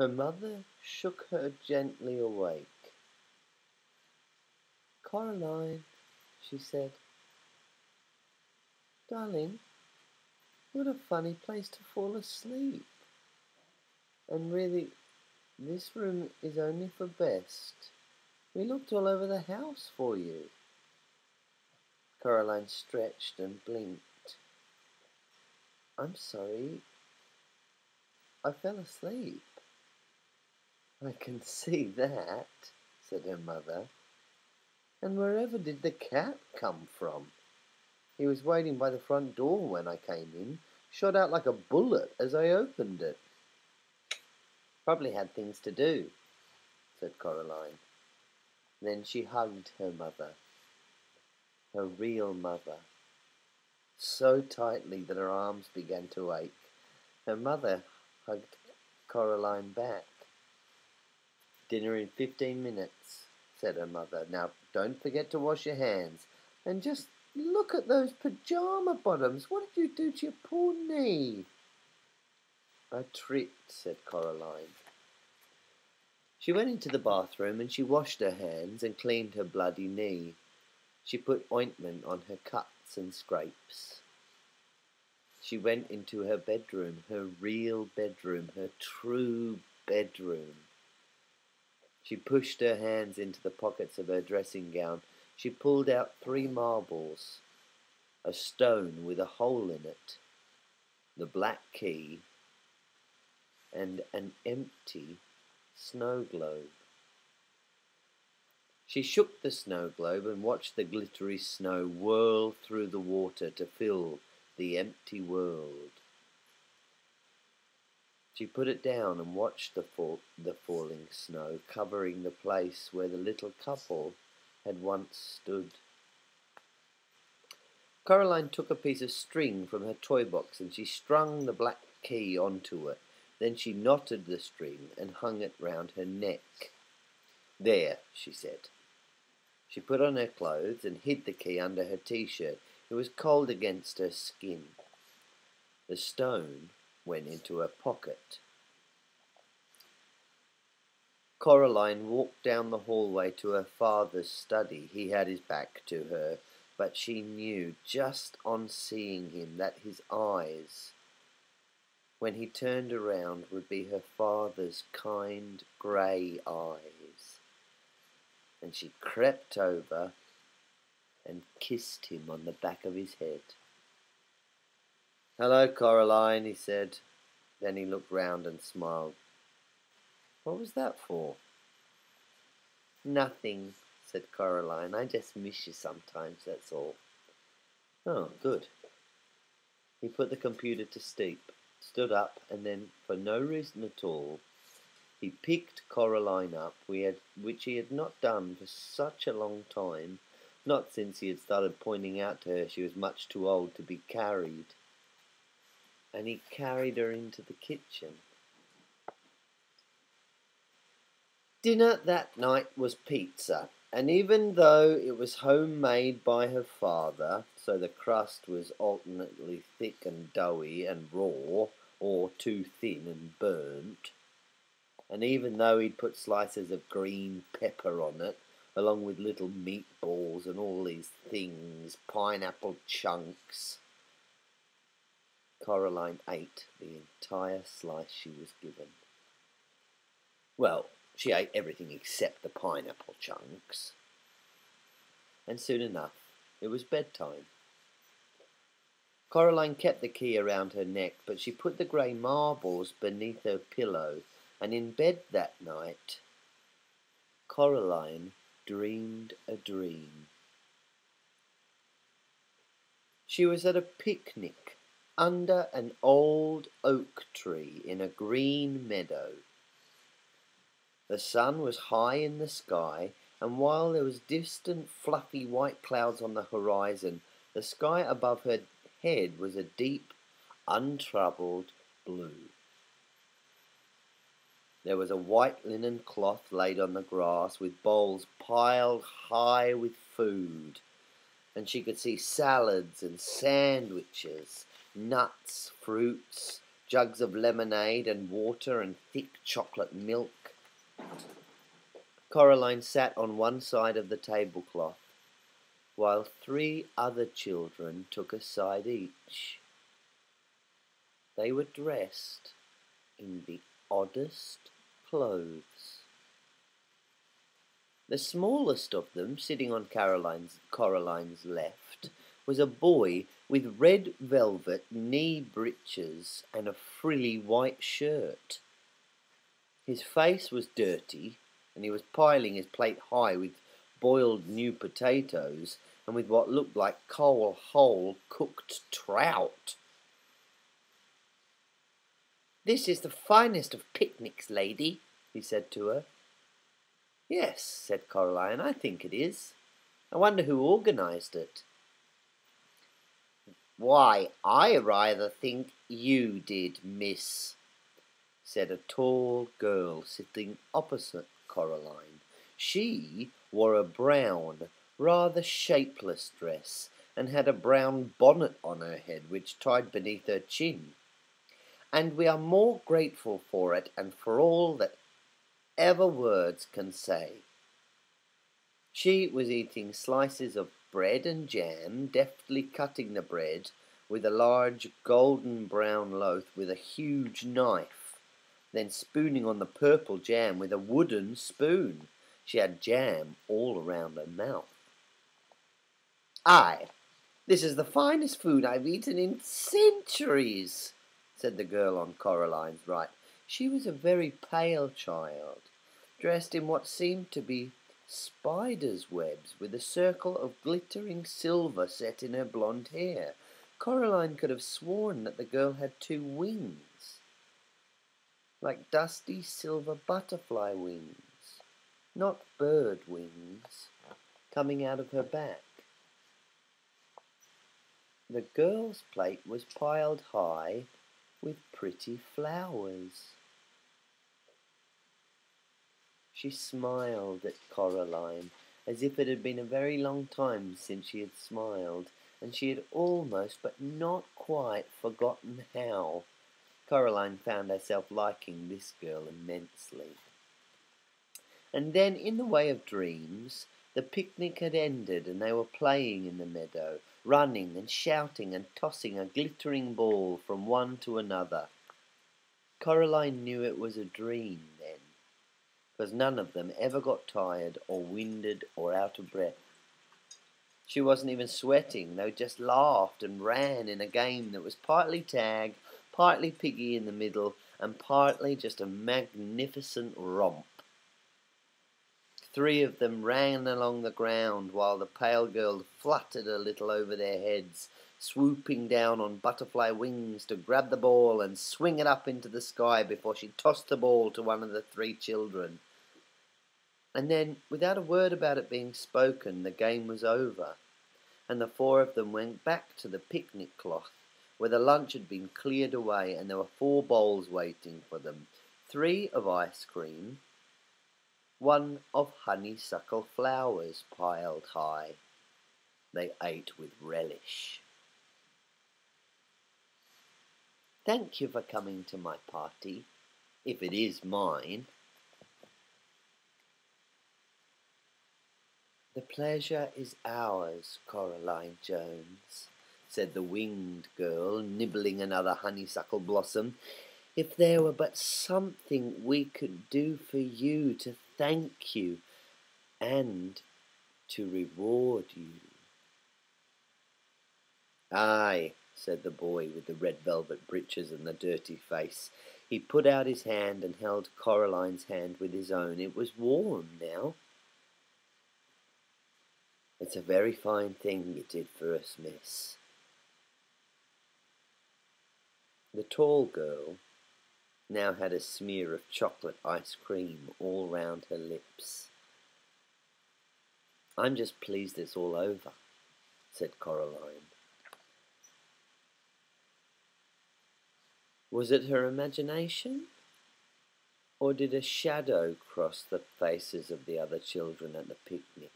Her mother shook her gently awake. "Coraline," she said, "darling, what a funny place to fall asleep. And really, this room is only for best. We looked all over the house for you." Coraline stretched and blinked. "I'm sorry, I fell asleep." "I can see that," said her mother. "And wherever did the cat come from? He was waiting by the front door when I came in, shot out like a bullet as I opened it." "Probably had things to do," said Coraline. Then she hugged her mother, her real mother, so tightly that her arms began to ache. Her mother hugged Coraline back. "Dinner in 15 minutes, said her mother. "Now don't forget to wash your hands. And just look at those pajama bottoms. What did you do to your poor knee?" "I tripped," said Coraline. She went into the bathroom and she washed her hands and cleaned her bloody knee. She put ointment on her cuts and scrapes. She went into her bedroom, her real bedroom, her true bedroom. She pushed her hands into the pockets of her dressing gown. She pulled out 3 marbles, a stone with a hole in it, the black key, and an empty snow globe. She shook the snow globe and watched the glittery snow whirl through the water to fill the empty world. She put it down and watched the falling snow covering the place where the little couple had once stood. Coraline took a piece of string from her toy box and she strung the black key onto it. Then she knotted the string and hung it round her neck. "There," she said. She put on her clothes and hid the key under her t-shirt. It was cold against her skin. The stone went into her pocket. Coraline walked down the hallway to her father's study. He had his back to her, but she knew just on seeing him that his eyes, when he turned around, would be her father's kind grey eyes. And she crept over and kissed him on the back of his head. "Hello, Coraline," he said. Then he looked round and smiled. "What was that for?" "Nothing," said Coraline. "I just miss you sometimes, that's all." "Oh, good." He put the computer to sleep, stood up, and then, for no reason at all, he picked Coraline up, which he had not done for such a long time, not since he had started pointing out to her she was much too old to be carried. And he carried her into the kitchen. Dinner that night was pizza, and even though it was homemade by her father, so the crust was alternately thick and doughy and raw, or too thin and burnt, and even though he'd put slices of green pepper on it, along with little meatballs and all these things, pineapple chunks, Coraline ate the entire slice she was given. Well, she ate everything except the pineapple chunks. And soon enough, it was bedtime. Coraline kept the key around her neck, but she put the grey marbles beneath her pillow, and in bed that night, Coraline dreamed a dream. She was at a picnic under an old oak tree in a green meadow. The sun was high in the sky, and while there was distant fluffy white clouds on the horizon, the sky above her head was a deep, untroubled blue. There was a white linen cloth laid on the grass, with bowls piled high with food, and she could see salads and sandwiches, nuts, fruits, jugs of lemonade and water and thick chocolate milk. Coraline sat on one side of the tablecloth, while 3 other children took a side each. They were dressed in the oddest clothes. The smallest of them, sitting on Coraline's left, was a boy with red velvet knee breeches and a frilly white shirt. His face was dirty, and he was piling his plate high with boiled new potatoes and with what looked like whole cooked trout. "This is the finest of picnics, lady," he said to her. "Yes," said Coraline, "I think it is. I wonder who organised it." "Why, I rather think you did, miss," said a tall girl sitting opposite Coraline. She wore a brown, rather shapeless dress and had a brown bonnet on her head which tied beneath her chin. "And we are more grateful for it and for all that ever words can say." She was eating slices of bread and jam, deftly cutting the bread with a large golden brown loaf with a huge knife, then spooning on the purple jam with a wooden spoon. She had jam all around her mouth. "Aye, this is the finest food I've eaten in centuries," said the girl on Coraline's right. She was a very pale child, dressed in what seemed to be spiders' webs, with a circle of glittering silver set in her blonde hair. Coraline could have sworn that the girl had 2 wings, like dusty silver butterfly wings, not bird wings, coming out of her back. The girl's plate was piled high with pretty flowers. She smiled at Coraline, as if it had been a very long time since she had smiled, and she had almost, but not quite, forgotten how. Coraline found herself liking this girl immensely. And then, in the way of dreams, the picnic had ended, and they were playing in the meadow, running and shouting and tossing a glittering ball from one to another. Coraline knew it was a dream then, because none of them ever got tired or winded or out of breath. She wasn't even sweating. They just laughed and ran in a game that was partly tag, partly piggy in the middle, and partly just a magnificent romp. 3 of them ran along the ground while the pale girl fluttered a little over their heads, swooping down on butterfly wings to grab the ball and swing it up into the sky before she tossed the ball to one of the 3 children. And then, without a word about it being spoken, the game was over, and the 4 of them went back to the picnic cloth, where the lunch had been cleared away, and there were 4 bowls waiting for them, 3 of ice cream, 1 of honeysuckle flowers piled high. They ate with relish. "Thank you for coming to my party, if it is mine." "The pleasure is ours, Coraline Jones," said the winged girl, nibbling another honeysuckle blossom. "If there were but something we could do for you to thank you and to reward you." "Aye," said the boy with the red velvet breeches and the dirty face. He put out his hand and held Coraline's hand with his own. It was warm now. "It's a very fine thing you did for us, miss." The tall girl now had a smear of chocolate ice cream all round her lips. "I'm just pleased it's all over," said Coraline. Was it her imagination, or did a shadow cross the faces of the other children at the picnic?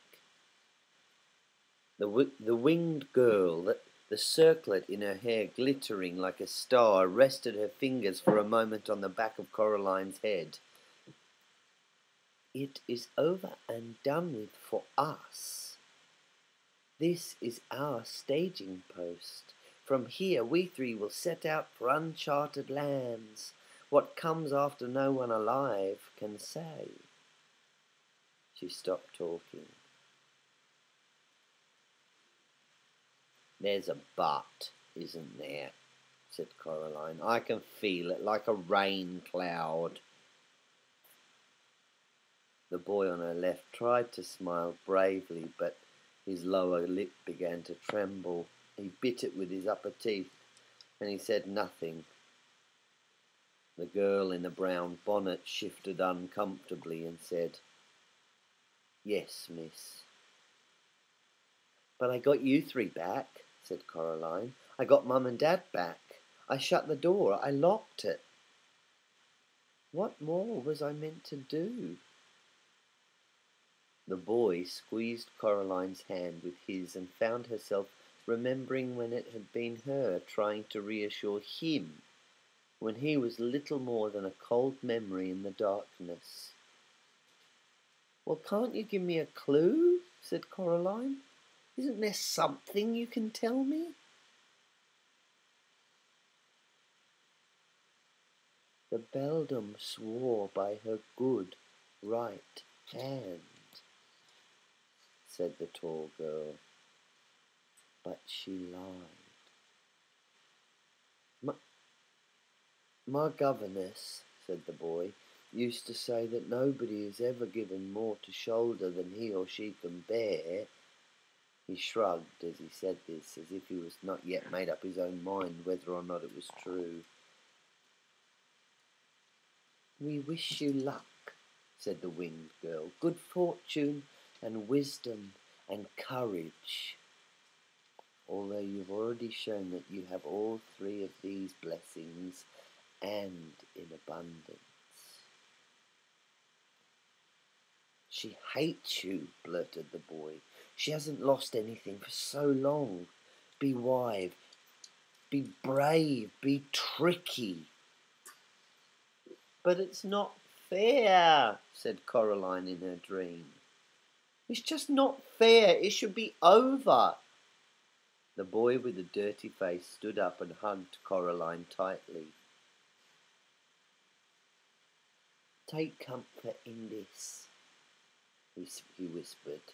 The winged girl that The circlet in her hair, glittering like a star, rested her fingers for a moment on the back of Coraline's head. It is over and done with for us. This is our staging post. From here we three will set out for uncharted lands. What comes after no one alive can say. She stopped talking. There's a but, isn't there? Said Coraline. I can feel it like a rain cloud. The boy on her left tried to smile bravely, but his lower lip began to tremble. He bit it with his upper teeth, and he said nothing. The girl in the brown bonnet shifted uncomfortably and said, "Yes, miss." "But I got you three back," said Coraline. "I got Mum and Dad back. I shut the door. I locked it." "What more was I meant to do?" The boy squeezed Coraline's hand with his and found herself remembering when it had been her trying to reassure him, when he was little more than a cold memory in the darkness. "Well, can't you give me a clue?" said Coraline. "Isn't there something you can tell me?" "The beldam swore by her good right hand," said the tall girl, "but she lied. My governess," said the boy, "used to say that nobody is ever given more to shoulder than he or she can bear." He shrugged as he said this, as if he was not yet made up his own mind whether or not it was true. "We wish you luck," said the winged girl, "good fortune and wisdom and courage, although you've already shown that you have all three of these blessings and in abundance." "She hates you," blurted the boy. "She hasn't lost anything for so long. Be wise, be brave, be tricky." "But it's not fair," said Coraline in her dream. "It's just not fair. It should be over." The boy with the dirty face stood up and hugged Coraline tightly. "Take comfort in this," he whispered.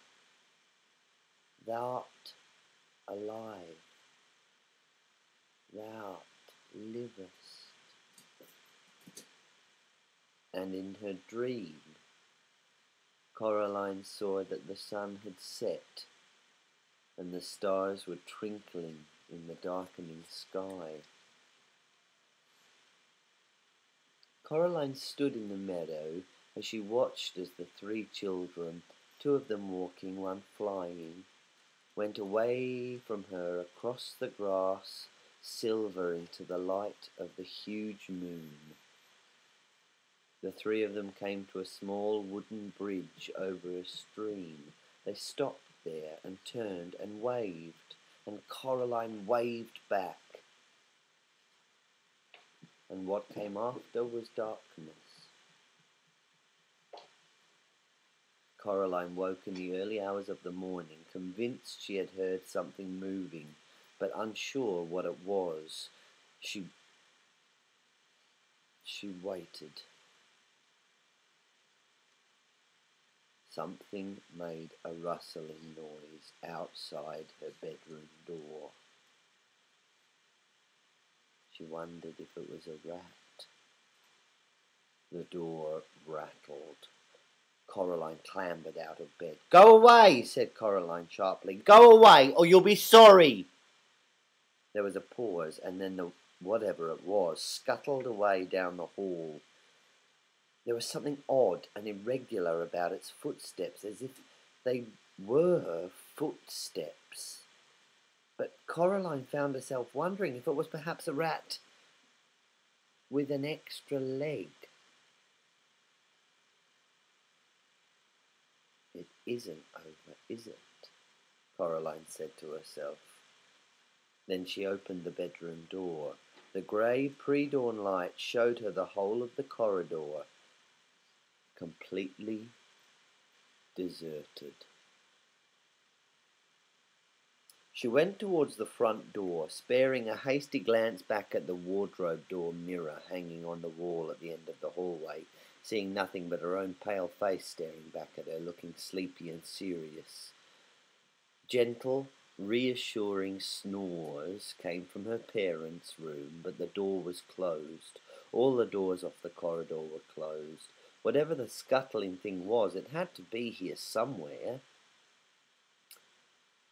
"Thou'rt alive. Thou livest." And in her dream, Coraline saw that the sun had set and the stars were twinkling in the darkening sky. Coraline stood in the meadow as she watched as the three children, two of them walking, one flying, went away from her across the grass, silver into the light of the huge moon. The three of them came to a small wooden bridge over a stream. They stopped there and turned and waved, and Coraline waved back. And what came after was darkness. Coraline woke in the early hours of the morning, convinced she had heard something moving, but unsure what it was. She waited. Something made a rustling noise outside her bedroom door. She wondered if it was a rat. The door rattled. Coraline clambered out of bed. "Go away," said Coraline sharply. "Go away, or you'll be sorry." There was a pause, and then whatever it was scuttled away down the hall. There was something odd and irregular about its footsteps, as if they were footsteps. But Coraline found herself wondering if it was perhaps a rat with an extra leg. "It isn't over, is it?" Coraline said to herself. Then she opened the bedroom door. The grey pre-dawn light showed her the whole of the corridor, completely deserted. She went towards the front door, sparing a hasty glance back at the wardrobe door mirror hanging on the wall at the end of the hallway, seeing nothing but her own pale face staring back at her, looking sleepy and serious. Gentle, reassuring snores came from her parents' room, but the door was closed. All the doors off the corridor were closed. Whatever the scuttling thing was, it had to be here somewhere.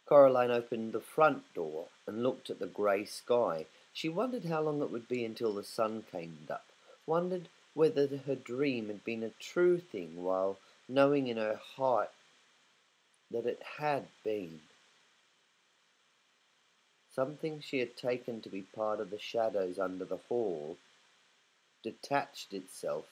Coraline opened the front door and looked at the grey sky. She wondered how long it would be until the sun came up, wondered whether her dream had been a true thing, while knowing in her heart that it had been. Something she had taken to be part of the shadows under the hall detached itself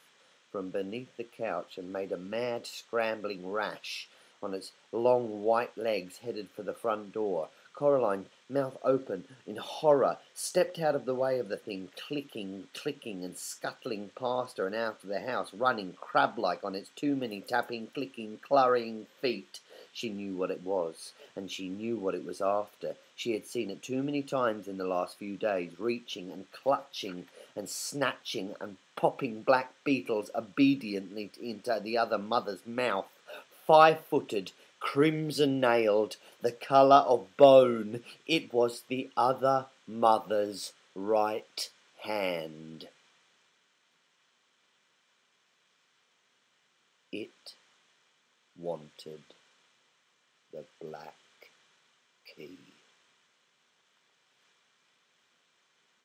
from beneath the couch and made a mad scrambling rash on its long white legs, headed for the front door. Coraline, mouth open in horror, stepped out of the way of the thing, clicking, and scuttling past her and out of the house, running crab-like on its too many tapping, clicking, clattering feet. She knew what it was, and she knew what it was after. She had seen it too many times in the last few days, reaching and clutching and snatching and popping black beetles obediently into the other mother's mouth. 5-footed, crimson-nailed, the colour of bone. It was the other mother's right hand. It wanted the black key.